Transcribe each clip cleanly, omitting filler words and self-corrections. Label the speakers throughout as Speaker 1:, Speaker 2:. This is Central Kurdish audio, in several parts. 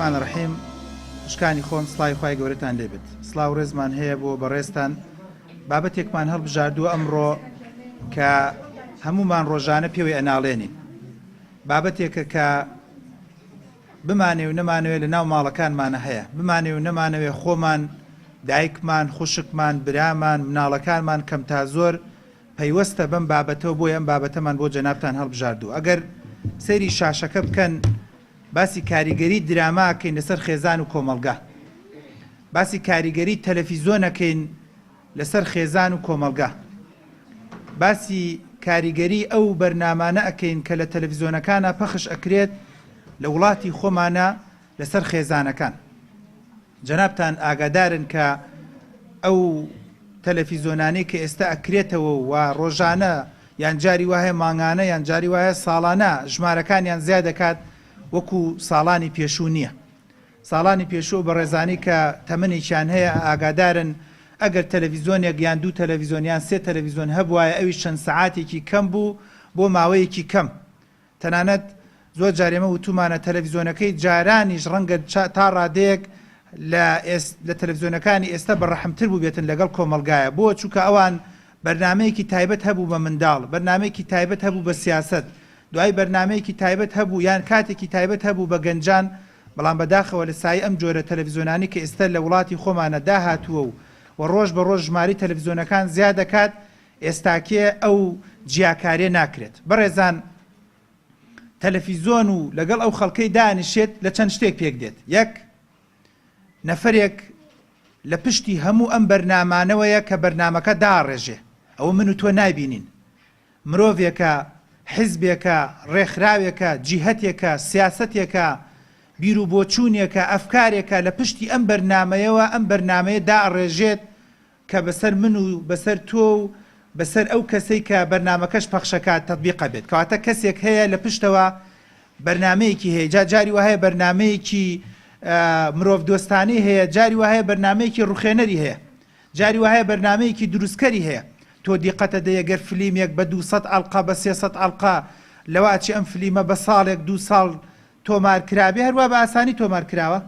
Speaker 1: الرحمن الرحیم شکانی خۆم سڵای خی گەورەتان لێبێت سڵاو ڕێزمان هەیە بۆ بەڕێستان بابەتێکمان هەڵبژاردووە ئەمڕۆ کە هەمومان ڕۆژانە پێوەی ئەناڵێنین بابەتێکە کە بمانێ و نەمانەوێت لە ناو ماڵەکانمانە هەیە بمانێ و نەمانەوێت خۆمان دایکمان خوشکمان برامان مناڵەکانمان کەم تا زۆر پەیوەستە بەم بابەتەوە بۆی ئەم بابەتەمان بۆ جەنابتان هەڵبژاردوو ئەگەر سەیری شاشەکە بکەن باسی کاریگەری دراماکەین لەسەر خێزان و کۆمەلگا باسی کاریگەری تەلەڤیزۆنەکەین لەسەر خێزان و کۆمەلگا باسی کاریگەری ئەو بەرنامانە ئەکەین کە لە تەلەڤیزۆنەکانە پەخش ئەکرێت لە وڵاتی خۆمانە لەسەر خێزانەکان جەنابتان ئاگادارن کە ئەو تەلەڤیزۆنانەی کە ئێستا ئەکرێتەوە و ڕۆژانە یان جاری وایە مانگانە یان جاری وایە ساڵانە ژمارەکانیان زیاد دەکات وەکو ساڵانی پێشوو نییە ساڵانی پێشوو بە ڕێزانی کە تەمەنێکیان هەیە ئاگادارن ئەگەر تەلەڤیزۆنێک یان دوو تەلەڤیزۆنیان سێ تەلەڤیزۆن هەبوایە ئەوی چەند سەعاتێکی کەم بوو بۆ ماوەیەکی کەم تەنانەت زۆر جارێمە وتومانە تەلەڤیزۆنەکەی جارانیش ڕەنگە تا ڕادەیەک لە تەلەڤیزۆنەکانی ئێستا بەڕەحمتر بوو بێتن لەگەڵ کۆمەلگایە بۆ چووکە ئەوان بەرنمەیەکی تایبەت هەبوو بە منداڵ بەرنمەیەکی تایبەت هەبوو بە سیاست دوای بەرنمەیەکی تایبەت هەبوو یان کاتێکی تایبەت هەبوو بە گەنجان بەڵام بەداخەوە لە سای ئەم جۆرە تەلەڤیزۆنانی کە ئێستا لە وڵاتی خۆمانە داهاتووە و ڕۆژ بە ڕۆژ ژماری تەلەڤیزۆنەکان زیاد دەکات ئێستاکێ ئەو جیاکارێ ناکرێت بەڕێزان تەلەڤیزۆن و لەگەڵ ئەو خەڵکەی دانیشێت لە چەند شتێک پێک دێت یەک نەفرێک لە پشتی هەموو ئەم بەرنامانەوەیە کە بەرنامەکە داڕێژێ ئەوە من و تۆ نابینین مرۆڤێکە حیزبێکە ڕێکخراوێکە جیهەتێکە سیاسەتێکە بیر و بۆچوونێکە ئەفکارێکە لە پشتی ئەم بەرنامەیەوە ئەم بەرنامەیە داڕێژێت کە بەسەر من و بەسەر تۆ و بەسەر ئەو کەسەی کە بەرنامەکەش پەخشەکات تەطبیقە بێت کەواتە کەسێک هەیە لە پشتەوە بەرنمەیەکی هەیە جاری وهەیە بەرنمەیەکی مرۆڤ دۆستانی هەیە جاری وهەیە بەرنمەیەکی ڕوخێنەری هەیە جاری وهەیە بەرنمەیەکی دروستکەری هەیە تۆ دیقەتە دەیەگەر فلیمێک بە 200 ئەڵقا بە 300 ئەڵقا لەواچی ئەم فلیمە بە ساڵێک دو ساڵ تۆمار کرابێ هەروە بە ئاسانی تۆمار کراوە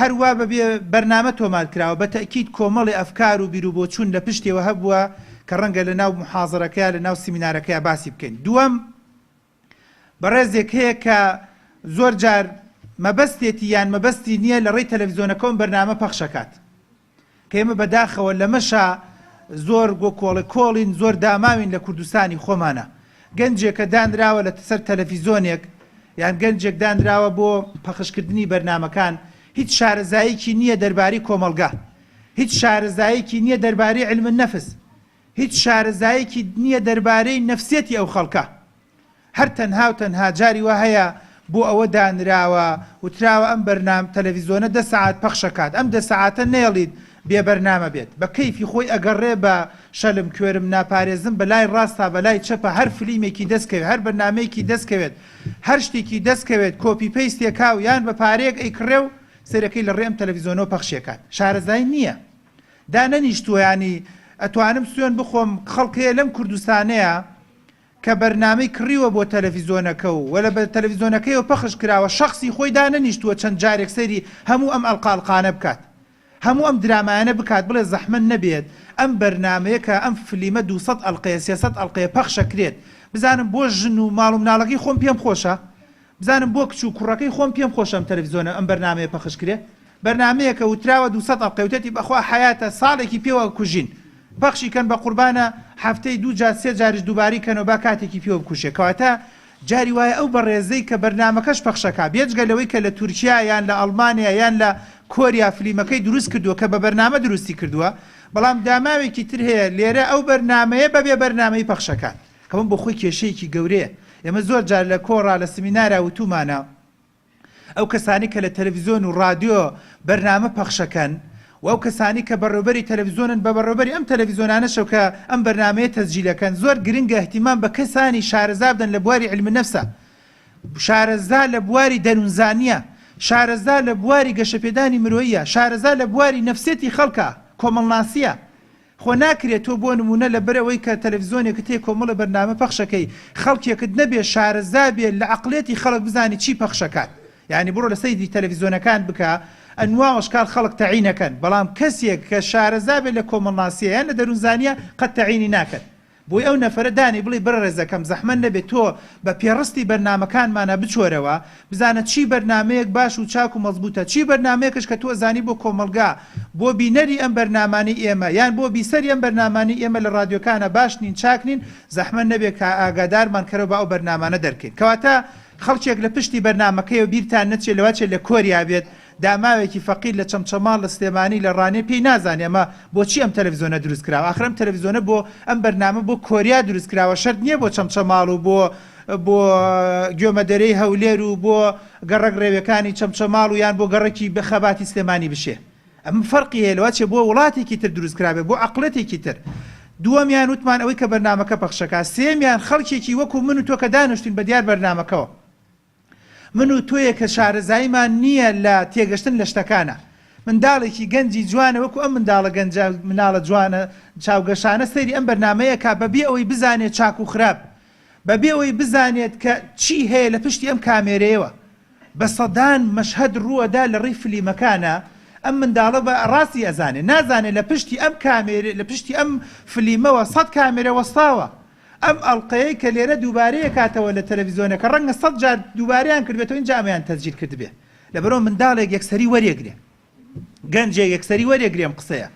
Speaker 1: هەروە بەبێ بەرنامە تۆمار کراوە بە تەکید کۆمەڵی ئەفکار و بیر و بۆچوون لە پشتێوە هەبووە کە ڕەنگە لە ناو محاضەرەکەیە لە ناو سیمینارەکەیە باسی بکەین دووەم بەڕێزێک هەیە کە زۆر جار مەبەستێتی یان مەبەستی نییە لە ڕێی تەلەڤیزۆنەکەم بەرنامە پەخشەکات کە ئێمە بەداخەوە لە مەشە زۆر کۆڵین زۆر داماوین لە کوردستانی خۆمانە گەنجێکە دانراوە لە سەر تەلەڤیزۆنێک یان گەنجێک دانراوە بۆ پەخشکردنی بەرنامەکان هیچ شارەزاییکی نییە دەربارەی کۆمەلگا هیچ شارەزاییکی نییە دەربارەی علم النەفس هیچ شارەزاییکی نییە دەربارەی نەفسیەتی ئەو خەڵکە هەر تەنها و تەنها جاری وە هەیە بۆ ئەوە دانراوە وتراوە ئەم بەرنام تەلەڤیزۆنە 10 ساعات پەخشەکات ئەم 10 ساعاتە نێڵید بێ بەرنامە بێت بە کەیفی خۆی ئەگەڕێ بە شەلم کوێرم ناپارێزم بەلای ڕاستە بەلای چەپە هەر فلیمێکی دەستکەوێت هەر بەرنامەیەکی دەستکەوێت هەر شتێکی دەستکەوێت کۆپی پەیستێکاو یان بە پارەیەک ئەیکڕێ و سەرەکەی لە ڕێم تەلەڤیزۆنەوە پەخشێکات شارەزای نییە دانەنیشتووە ینی ئەتوانم سوێن بخۆم خەڵکەیە لەم کوردستانەیە کە بەرنامەی کڕیوە بۆ تەلەڤیزۆنەکە و وەلە بە تەلەڤیزۆنەکەیەوە پەخش کراوە شخصی خۆی دانەنیشتووە چەند جارێک سەیری هەموو ئەم ئەڵقاڵقانە بکات هەموو ئەم درامایانە بکات بڵێ زەحمەت نەبێت ئەم بەرنامەیە کە ئەم فلیمە 200 ئەڵقەیە 300 ئەڵقەیە پەخشەکرێت بزانم بۆ ژن و ماڵ و مناڵەکەی خۆم پێم خۆشە بزانم بۆ کچ و کوڕەکەی خۆم پێم خۆشە ئەم تەلەڤیزۆنە ئەم بەرنامەیە پەخشکرێت بەرنامەیەکە وتراوە 200 ئەڵقەوتێتی بەخوا حیاتە ساڵێکی پێوە کوژین پەخشی کەن بە قوربانە هەفتەی 2 جار 3 جارش دووباری کەنەوە با کاتێکی پێوە بکوشێ کەواتە جاری وایە ئەو بەڕێزەی کە بەرنامەکەش پەخشەکە بێجگەلەوەی کە لە تورکیا یان لە ئەڵمانیا یان لە کۆریا فلیمەکەی دروست کردووە کە بە بەرنامە دروستی کردووە بەڵام داماوێکی تر هەیە لێرە ئەو بەرنامەیە بەبێ بەرنامەی پەخشەکان کە من بۆ خۆی کێشەیەکی گەورەیە ئێمە زۆر جار لە کۆڕا لە سمینارە وتومانە ئەو کەسانی کە لە تەلەڤیزۆن و رادیۆ بەرنامە پەخشەکەن و ئەو کەسانی کە بەڕێوەبەری تەلەڤیزۆنن بە بەڕێوەبەری ئەم تەلەڤیزۆنانەشەو کە ئەم بەرنامەیە تەسجیلەکەن زۆر گرنگە احتیمام بە کەسانی شارەزا بدەن لە بواری علم النەفسە شارەزا لە بواری دەنوزانیە شارەزا لە بواری گەشەپێدانی مرۆییە شارەزا لە بواری نەفسێتی خەڵکە کۆمەڵناسیە خۆ ناکرێت تۆ بۆ نمونە لە بەرەوەی کە تەلەڤیزۆنێکت هەیە کۆمەڵە بەرنامە پەخشەکەی خەڵکێکت نەبێ شارەزا بێ لە عەقڵێتی خەڵک بزانی چی پەخشەکات یعنی بڕۆ لە سەیری تەلەڤیزیۆنەکان بکە ئەنواع ئەشکال خەڵک تەعینەکەن بەڵام کەسێک کە شارەزا بێت لە کۆمەڵناسیە یان لە دەروونزانیە قەت تەعینی ناکەن بۆی ئەو نەفرە دانی بڵێ بڕە ڕێزەکەم زەحمەت نەبێت تۆ بە پێڕستی بەرنامەکانمانە بچۆرەوە بزانە چی بەرنمەیەک باش و چاک و مەزبوطە چی بەرنمەیەکش کە تۆ زانی بۆ کۆمەلگا بۆ بینەری ئەم بەرنامانی ئێمە یان بۆ بیسەری ئەم بەرنامانی ئێمە لە ڕادیۆکانە باش نین چاک نین زەحمەت نەبێت کە ئاگادارمان کەرەوە بە ئەو بەرنامانە دەرکەین کەواتە خەڵکێک لە پشتی بەرنمەکەی و بیرتان نەچێت لەواچێت لە کۆریا بێت داماوێکی فەقیر لە چەمچەماڵ لە سلێمانی لە ڕانێ پێی نازانێ ئەمە بۆچی ئەم تەلەڤیزیۆنە دروست کراوە ئاخر ئەم تەلەڤیزیۆنە بۆ ئەم بەرنامە بۆ کۆریا دروست کراوە شەرت نییە بۆ چەمچەماڵ و بۆ گوێمەدەرەی هەولێر و بۆ گەڕک ڕێوەکانی چەمچەماڵ و یان بۆ گەڕێکی بەخەباتی سلێمانی بشێ ئەم فەرقی هەیە لەوەچێ بۆ وڵاتێکی تر دروست کرابێ بۆ عەقڵەتێکی تر دووەمیان وتمان ئەوەی کە بەرنامەکە پەخشەکە سێمیان خەڵکێکی وەکو من و تۆ کە دانیشتین بە دیار بەرنامەکەەوە من و تۆیە کە شارەزاییمان نییە لە تێگەشتن لە شتەکانە منداڵێکی گەنجی جوانە وەکو ئەم منداڵە گەنج مناڵە جوانە چاوگەشانە سەیری ئەم بەرنمەیەکە بەبێ ئەوەی بزانێت چاک و خراپ بەبێ ئەوەی بزانێت کە چی هەیە لە پشتی ئەم کامێرەیەوە بە سەدان مەشهەد ڕووەدا لە ڕێی فلیمەکانە ئەم منداڵە بە ڕاستی ئەزانێت نازانێت لە پشتی ئەم کامێرە لە پشتی ئەم فلیمەوە 100 کامێرە وەستاوە ئەم ئەڵلقەیە کە لێرە دووبارەیە کاتەوە لە تەلەڤیزیۆنەکە ڕەنگە 100 جار دووباریان کردبێتەوە اینجا ئەمەیان تەسجیل کردبێ لەبەرەوە منداڵێک یەکسەری وەرێگرێ گەنجێک یەکسەری وەرێگرێ ئەم قسەیە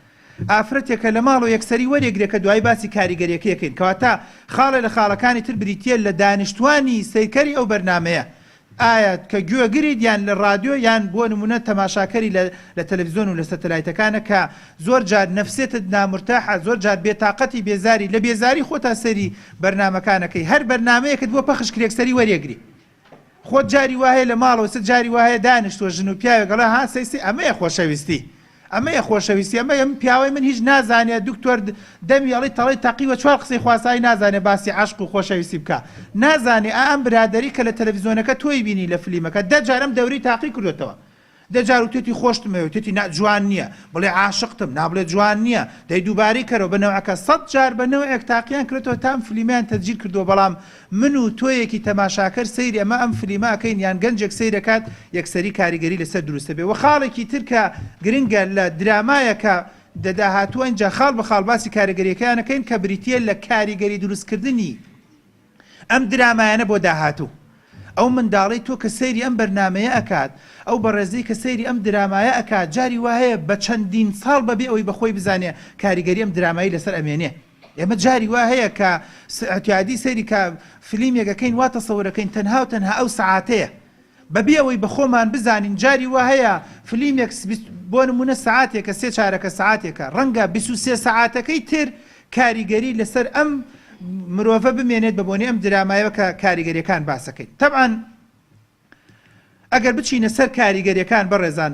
Speaker 1: ئافرەتێکە لە ماڵ و یەکسەری وەرێگرێ کە دوای باسی کاریگەریەکەیەکەین کەواتە خاڵە لە خاڵەکانی تر بریتە لە دانیشتوانی سەیرکەری ئەو بەرنمەیە ئایا کە گوێگریت یان لە رادیۆ یان بۆ نمونە تەماشاکەری لە تەلەڤیزیۆن و لە سەتەلایتەکانە کە زۆر جار نەفسێتت نامرتاحە زۆر جار بێتاقەتی بێزاری لە بێزاری خۆتا سەری بەرنمەکانەکەی هەر بەرنمەیەکت بۆ پەخش کرێکسەری وەرێگری خۆت جاری وایە لە ماڵەوە سەر جاری وایە دانیشتوە ژن و پیاوێک گەڵا ها سەیسی ئەمەیە خۆشەویستی ئەمەیە خۆشەویستی ئەمە پیاوەی من هیچ نازانێت دکتۆر دەمی ئەڵی تەڵی تەقیوە چوار قسەی خواسایی نازانێت باسی عاشق و خۆشەویستی بکە نازانێ ئەم برادری کە لە تەلەڤیزیۆنەکە تۆی بینی لە فلیمەکە دە جارم دەوری تاقی کردوێتەوە دەجار و تێتی خۆشتمەوە تێتی جوان نییە بڵێ عاشقتم نابڵێ جوان نییە دەی دووباری کەرەوە بنەوەکە 100 جار بنەوەیەک تاقییان کردەوە تام فلیمیان تەسجیل کردووە بەڵام من و تۆیەکی تەماشاکەر سەیری ئەمە ئەم فلیماکەین یان گەنجێک سەیرەکات یەکسەری کاریگەری لەسەر دروستە بێ و خاڵێکی ترکە گرنگە لە درامایەکە دەداهاتووە اینجا خاڵ بە خاڵ باسی کاریگەریەکانەکەین کە بریتە لە کاریگەری دروستکردنی ئەم درامایانە بۆ داهاتوو ئەو منداڵی تۆ کە سەیری ئەم بەرنمەیە ئەکات ئەو بەڕێزەی کە سەیری ئەم درامایە ئەکات جاری وایە بە چەندین ساڵ بەبێ ئەوەی بەخۆی بزانێ کاریگەری ئەم درامایی لەسەر ئەمێنێ ئێمە جاری وا هەیە کە ئەتیادی سەیری کە فلیمێکەکەین واتە سەورەکەین تەنها و تەنها ئەو سەعاتەیە بەبێ ئەوەی بەخۆمان بزانین جاری وا هەیە فلیمێک بۆ نمونە سەعاتێکە سێ چارەکە سەعاتێکە ڕەنگە 23 سەعاتەکەی تر کاریگەری لەسەر ئەم مرۆڤە بمێنێت بە بۆنی ئەم درامایەوە کە کاریگەریەکان باسەکەیت طبعاً ئەگەر بچینە سەر کاریگەریەکان بەڕێزان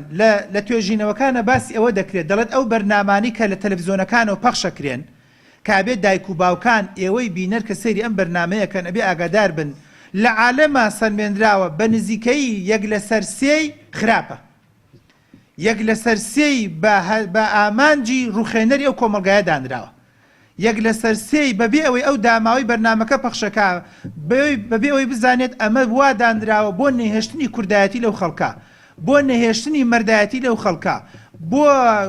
Speaker 1: لە توێژینەوەکانە باسی ئەوە دەکرێت دەڵێت ئەو بەرنامانی کە لە تەلەڤیزیۆنەکانەوە پەخشەکرێن کابێت دایک و باوکان ئێوەی بینەر کە سەیری ئەم بەرنامەیەکەن ئەبێ ئاگادار بن لە عالەما سەلمێنراوە بە نزیکەی یەک لە سەر سێی خراپە یەک لە سەر سێی بە ئامانجی ڕوخێنەری ئەو کۆمەڵگایە دانراوە یەک لە سەر سێی بەبێ ئەوەی ئەو داماوەی بەرنامەکە پەخشەکە بەبێ ئەوەی بزانێت ئەمە وا دانراوە بۆ نەهێشتنی کوردایەتی لەو خەڵکە بۆ نەهێشتنی مەردایەتی لەو خەڵکە بۆ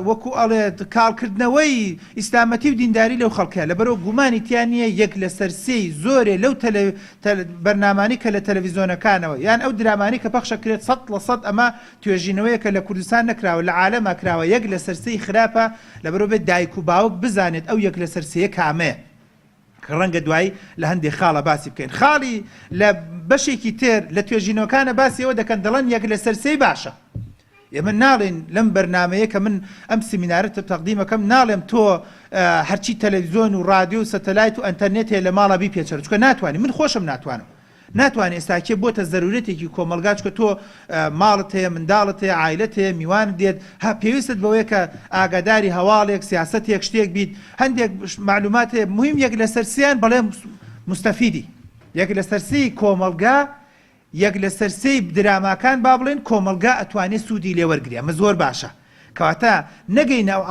Speaker 1: وەکو ئەڵێت کاڵکردنەوەی ئیسلامەتی و دینداری لەو خەڵکە لەبەرەوە گومانی تیان نییە یەک لە سەر سێی زۆرێ لەو بەرنامانی کە لە تەلەڤیزیۆنەکانەوە یان ئەو درامانی کە پەخشەکرێت 100% ئەمە توێژینەوەیە کە لە کوردستان نەکراوە لە عالەما کراوە یەک لە سەر سێی خراپە لەبەرەوە بێت دایک و باوک بزانێت ئەو یەک لە سەر سێیە کامەیە کە ڕەنگە دوایی لە هەندێک خاڵە باسی بکەین خاڵی لە بەشێکی تر لە توێژینەوەکانە باسی ئەوە دەکەن دەڵێن یەک لە سەر سێی باشە ئێمە ناڵێن لەم بەرنمەیە کە من ئەم سیمینارەتە تەقدیمەکەم ناڵێم تۆ هەرچی تەلەڤیزیۆن و رادیۆ و سەتەلایت و ئەنتەرنێت هەیە لە ماڵە بیپێچەرە چونکە ناتوانێت من خۆشم ناتوانێت ئێستاکێ بۆتە زەرورەتێکی کۆمەلگا چکە تۆ ماڵت هەیە منداڵت هەیە عایلەت هەیە میوانت دێت ها پێویستت بەوەیە کە ئاگاداری هەواڵێک سیاسەتێک شتێک بیت هەندێک معلومات هەیە مهم یەک لە سەر سێیان بەڵێ مستەفیدی یەک لە سەر سێی کۆمەلگا یەک لە سەر سێی دراماکان با بڵێن کۆمەلگا ئەتوانێت سوودی لێ وەرگرێ ئەمە زۆر باشە کەواتە نەگەینە ئەو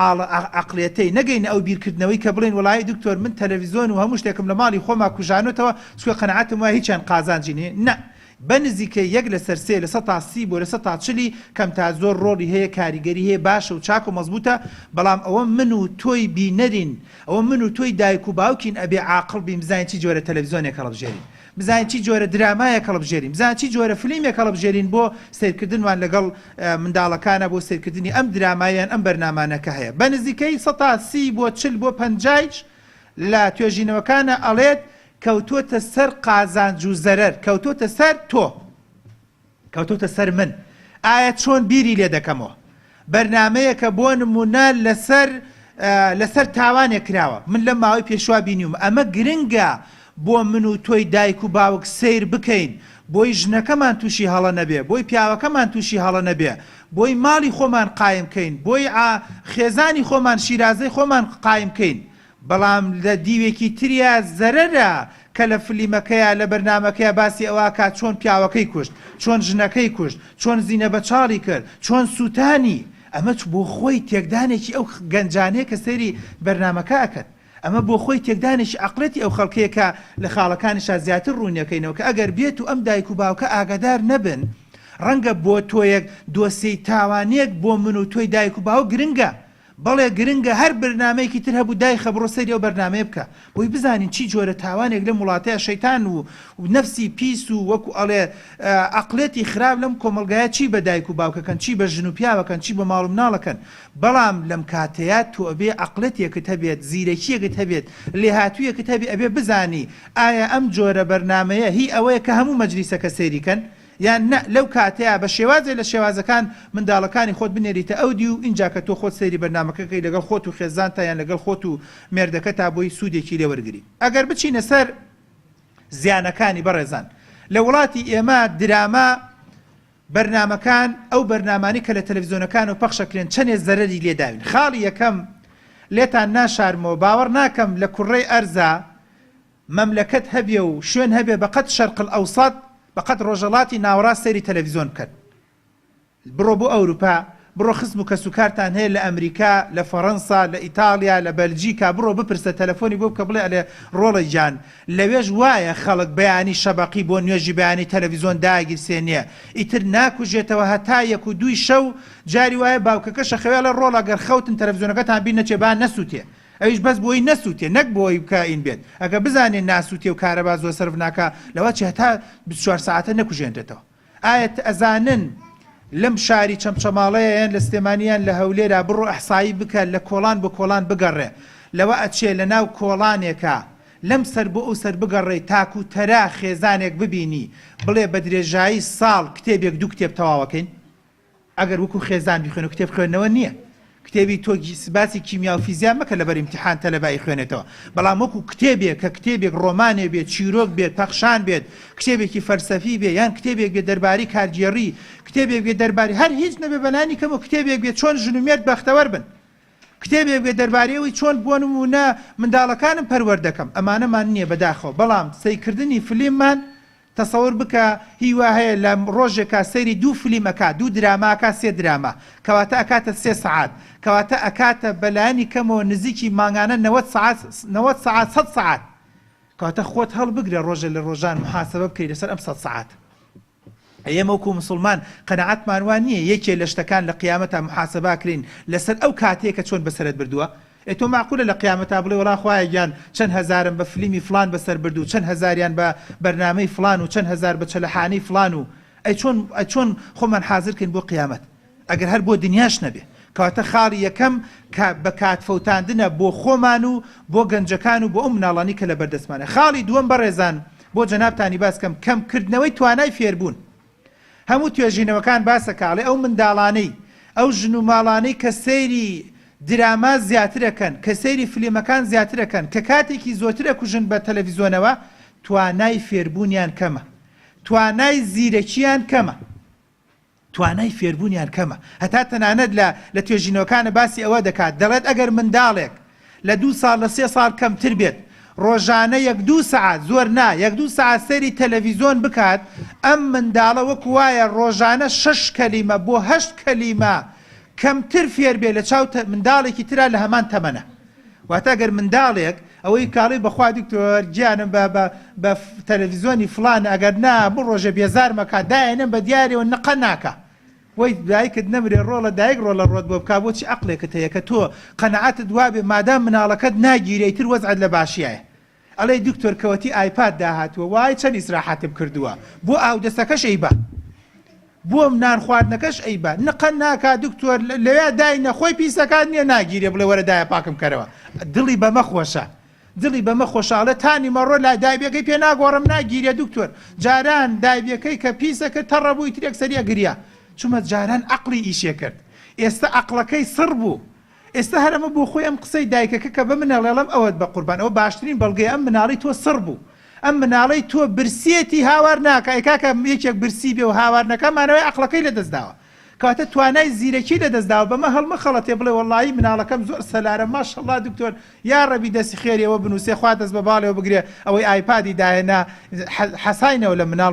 Speaker 1: عەقڵیەتەی نەگەینە ئەو بیرکردنەوەی کە بڵێن وڵای دکتۆر من تەلەڤیزیۆن و هەموو شتێکم لە ماڵی خۆما کوژانێتەوە چکە قەنەعەتم وایە هیچیان قازانجی نییە نە بەنزیکە 1/3 لە 130 بۆ لە 140 کەم تا زۆر ڕۆڵی هەیە کاریگەری هەیە باشە و چاک و مەزبوطە بەڵام ئەوە من و تۆی بینەرین ئەوە من و تۆی دایک و باوکین ئەبێ عاقڵ بین بزانین چی جۆرە تەلەڤیزۆنێک هەڵبژێرین بزانین چی جۆرە درامایەک هەڵبژێرین بزانین چی جۆرە فیلمێک هەڵبژێرین بۆ سیرکردنوان لەگەڵ منداڵەکانە بۆ سیرکردنی ئەم درامایان ئەم بەرنامانەکە هەیە بەنزیکەی 130 بۆ 40 بۆ 50 لە توێژینەوەکانە ئەڵێت کەوتوتە سەر قازانج و زەرەر کەوتوتە سەر تۆ کەوتوتە سەر من ئایا چۆن بیری لێ دەکەمەوە بەرنمەیەکە بۆ نمونە لەسەر تاوانێک کراوە من لە ماوەی پێشوا بینیوم ئەمە گرنگە بۆ من و تۆی دایک و باوک سیر بکەین بۆی ژنەکەمان تووشی هەڵە نەبێ بۆی پیاوەکەمان تووشی هەڵە نەبێ بۆی ماڵی خۆمان قایم بکەین بۆی خێزانی خۆمان شیرازەی خۆمان قایم بکەین بەڵام لە دیوێکی تریە زەرەرە کە لە فلیمەکەیە لە بەرنمەکەیە باسی ئەوەکە چۆن پیاوەکەی کوشت چۆن ژنەکەی کوشت چۆن زینە بە چاڵی کرد چۆن سووتانی ئەمە بۆ خۆی تێکدانێکی ئەو گەنجانەیە کە سەیری بەرنمەکە ئەکەن ئەمە بۆ خۆی تێکدانێکی عەقڵەتی ئەو خەڵکەیەکە لە خاڵەکانیشا زیاتر ڕوونیەکەینەوە کە ئەگەر بێت و ئەم دایک و باوکە ئاگادار نەبن ڕەنگە بۆ تۆیەک دۆسەی تاوانەیەک بۆ من و تۆی دایک و باوک گرنگە بەڵێ گرنگە هەر بەرنمەیەکی تر هەبوو دایخە بڕۆ سەری ئەو بەرنمەیە بکە بۆی بزانین چی جۆرە تاوانێک لە وڵاتەیە شەیتان و نەفسی پیس و وەکو ئەڵێ عەقڵەتی خراپ لەم کۆمەلگایە چی بە دایک و باوکەکەن چی بە ژن و پیاوەکەن چی بە ماڵ و مناڵەکەن بەڵام لەم کاتەیە تۆ ئەبێ عەقڵەتێکت هەبێت زیرەکیەکت هەبێت لێهاتوویەکت هەبێ ئەبێ بزانی ئایا ئەم جۆرە بەرنمەیە هی ئەوەیە کە هەموو مەجلیسەکە سەیریکەن یان نە لەو کاتەیە بە شێوازێ لە شێوازەکان منداڵەکانی خۆت بنێریتە ئەو دی و اینجا کە تۆ خۆت سەیری بەرنمەکەکەی لەگەڵ خۆت و خێزان تا یان لەگەڵ خۆت و مێردەکە تا بۆی سوودێکی لێوەرگری ئەگەر بچینە سەر زیانەکانی بەڕێزان لە وڵاتی ئێمە دراما بەرنمەکان ئەو بەرنامانی کە لە تەلەڤیزۆنەکان و پەخشەکرێن چەندێ زەرەری لێداوین خاڵی یەکەم لێتان ناشارمەوە باوەڕ ناکەم لە کوڕەی ئەرزە مەملەکەت هەبێ و شوێن هەبێ بەقەت شەرق الئەوسەط بەقەت ڕۆژەڵاتی ناوەڕاست سەیری تەلەڤیزۆن بکەن بڕۆ بۆ ئەوروپا بڕۆ خزم و کەسوکارتان هەیە لە ئەمریکا لە فەڕەنسا لە ئیتالیا لە بەلجیکا بڕۆ بپرسە تەلەفۆنی بۆ بکە بڵێ ئەلێ ڕۆڵەی جان لەوێژ وایە خەڵک بەیانی شەبەقی بۆ نوێژی بەیانی تەلەڤیزۆن داگیرسێنیە ئیتر ناکوژێتەوە هەتا 1 و 2 شەو جاری وایە باوکەکەشە خەوێ لە ڕۆڵە گەر خەوتن تەلەڤیزۆنەکەتان بین نەچێ با نەسووتێ ئەویش بەس بۆی نەسووتێ نەک بۆی بکەین بێت ئەگە بزانێن ناسووتێ و کارەبا زۆر سەرف ناکە لەوە چی هەتا 24 ساعتە نەکوژێنرێتەوە ئاەت ئەزانن لەم شاری چەمچەماڵەیە لە سلێمانیان لە هەولێرا بڕۆ ئەحسایی بکە لە کۆڵان بۆ کۆڵان بگەڕێ لەوە ئەچێ لە ناو کۆڵانێکە لەم سەر بۆ ئەو سەر بگەڕێ تاک و تەرا خێزانێک ببینی بڵێ بە درێژایی ساڵ کتێبێک 2 کتێب تەواوەکەین ئەگەر وەکو خێزان بخوێن و کتێب خوێندنەوە نییە کتێبی تۆ باسی کیمیا و فیزیا مەکە لەبەر ئیمتیحان تەلەبای خوێنێتەوە بەڵام وەکو کتێبێک کە کتێبێک ڕۆمانێ بێت چیرۆک بێت پەخشان بێت کتێبێکی فەلسەفی بێ یان کتێبێک بێت دەرباری کارگێڕی کتێبێک بێت دەرباری هەر هیچ نەبێ بەلانی کەم و کتێبێک بێت چۆن ژن و مێرد بەختەوەر بن کتێبێک بێت دەربارەوەی چۆن بۆ نمونە منداڵەکانم پەروەر دەکەم ئەمانەمان نییە بەداخەوە بەڵام سەیکردنی فلیممان تەسەوەر بکە هیوا هەیە لە ڕۆژێکا سەیری 2 فلیمەکە 2 دراماکە 3 دراما کەواتە ئەکاتە 3 سەعات کەواتە ئەکاتە بەلایانی کەمەوە نزیکی مانگانە 90 سەعات 100 سەعات کەواتە خۆت هەڵبگرە ڕۆژە لە ڕۆژان محاسبە بکەیت لەسەر ئەم 100 سەعات ئێمە وەکو مسلمان قەنەعەتمان وان نییە یەکێ لە شتەکان لە قیامەتە محاسباکرین لەسەر ئەو کاتەیە کە چۆن بەسەرت بردووە تۆ معقولە لە قیامەتا بڵێ وڵا خوایە گیان چەند هەزارم بە فلیمی فلان بەسەر بردو چەند هەزاریان بە بەرنامەی فلان و چەند هەزار بە چەلەحانەی فلان و چۆن خۆمان حازرکەین بۆ قیامەت ئەگەر هەر بۆ دنیاش نەبێ کەواتە خاڵی یەکەم بە کاتفەوتاندنە بۆ خۆمان و بۆ گەنجەکان و بۆ ئەو مناڵانی کە لە بەردەستمانە خاڵی دووەم بەڕێزان بۆ جەنابتانی باسکەم کەمکردنەوەی توانای فێربوون هەموو توێژینەوەکان باسەکاڵێ ئەو منداڵانەی ئەو ژن و ماڵانەی کە سەیری دراما زیاترەکەن کە سەیری فلیمەکان زیاترەکەن کە کاتێکی زۆرترە کوژن بە تەلەڤیزۆنەوە توانای فێربوونیان کەمە توانای زیرەکییان کەمە توانای فێربوونیان کەمە هەتا تەنانەت لە توێژینەوەکانە باسی ئەوە دەکات دەڵێت ئەگەر منداڵێک لە 2 ساڵ لە 3 ساڵ کەمتر بێت ڕۆژانە 1-2 سەعات زۆر نا 1-2 سەعات سەیری تەلەڤیزۆن بکات ئەم منداڵە وەکو وایە ڕۆژانە 6 کەلیمە بۆ 8 کەلیمە کەمتر فێر بێ لە چاو منداڵێکی ترا لە هەمان تەمەنە واتە گەر منداڵێک ئەوەی کاڵی بەخوا دکتۆر گیانم بە تەلەڤیزیۆنی فلان ئەگەر نا بڕ ڕۆژە بێزار مەکە دایەنم بە دیارەوە نەقە ناکە وەی دایکت نەمرێ ڕۆڵە دایک ڕۆڵە ڕۆت بۆ بکا بۆچی عەقلێکت هەیە کە تۆ قەنەعەتت وابێ مادام مناڵەکەت ناگیرەیتر وەزعت لە باشیایە ئەڵێ دکتۆر کەوەتی ئایپاد داهاتووە وای چەند ئیسراحەتم کردووە بۆ ئاودەستەکەش ئەیبا بۆ منان خواردنەکەش ئەیبا نەقە ناکا دکتۆر لەوێ دای نەخۆی پیسەکان نییە ناگیرێ بڵێ وەرە دایە پاکم کەرەوە دڵی بەمە خۆشە دڵی بەمە خۆشاڵە تانی مەڕۆ لای دایبەکەی پێ ناگۆڕم ناگیرێ دکتۆر جاران دایبەکەی کە پیسەکە تەڕەبووی ترێک سەریە گریا چونمە جاران عەقڵی ئیشێ کرد ئێستا عەقڵەکەی سڕ بوو ئێستا هەرەمە بۆ خۆی ئەم قسەی دایکەکە کە بە منەڵێڵم ئەوەت بە قوربان ئەوە باشترین بەڵگەی ئەم مناڵی تۆ سڕ بوو ئەم مناڵەی تۆ برسێتی هاوار ناکە کاکە یەکێک برسی بێ و هاوار نەکەمانەوەی عەقڵەکەی لەدەستداوە کەواتە توانای زیرەکی لەدەستداوە بەمە هەڵمە خەڵەتێ بڵێ وەڵڵاهی مناڵەکەم زۆر سەلارە ماشەڵڵا دکتۆر یا ڕەبی دەستی خێریەوە بنووسێ خوا دەست بە باڵێەوە بگرێ ئەوەی ئایپادی داهێنا حەساینەوە لە مناڵ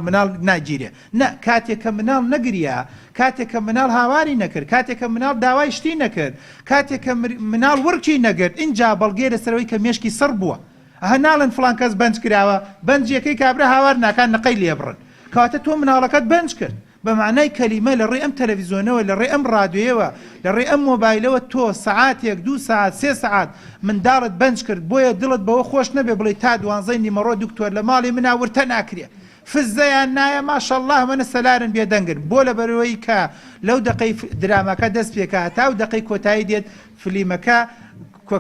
Speaker 1: ناگیرێ نە کاتێک کە مناڵ نەگریە کاتێک کە مناڵ هاواری نەکرد کاتێک کە مناڵ داوای شتی نەکرد کاتێک کە مناڵ ورکی نەگرت اینجا بەڵگێ لەسەرەوەی کە مێشکی سڕ بووە ئەهە ناڵن فڵان کەس بەنج کراوە بەنجەکەی کابرا هاوار ناکان نەقەی لێبڕن کەواتە تۆ مناڵەکەت بەنج کرد بە معنای کەلیمە لە ڕێ ئەم تەلەڤیزیۆنەوە لە ڕێ ئەم ڕادیۆیەوە لە ڕێ ئەم مۆبایلەوە تۆ سەعاتێک 2 ساعت 3 ساعت منداڵت بەنج کرد بۆیە دڵت بەوە خۆش نەبێ بڵێ تا 12 نیمەڕۆ دکتۆر لە ماڵی منە ورتە ناکرێ فزەیان نایە ماشەڵڵاه منە سەلارن بێدەنگن بۆ لەبەرەوەی کە لەو دقەی درامەکە دەست پێکە تا و دقەی کۆتایی دێت فلیمەکە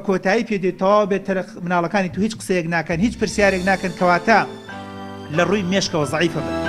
Speaker 1: کۆتایی پێ دێتەوە بێت مناڵەکانی تو هیچ قسەیەک ناکەن هیچ پرسیارێک ناکەن کەواتە لە ڕووی مێشکەوە زەعیفە بن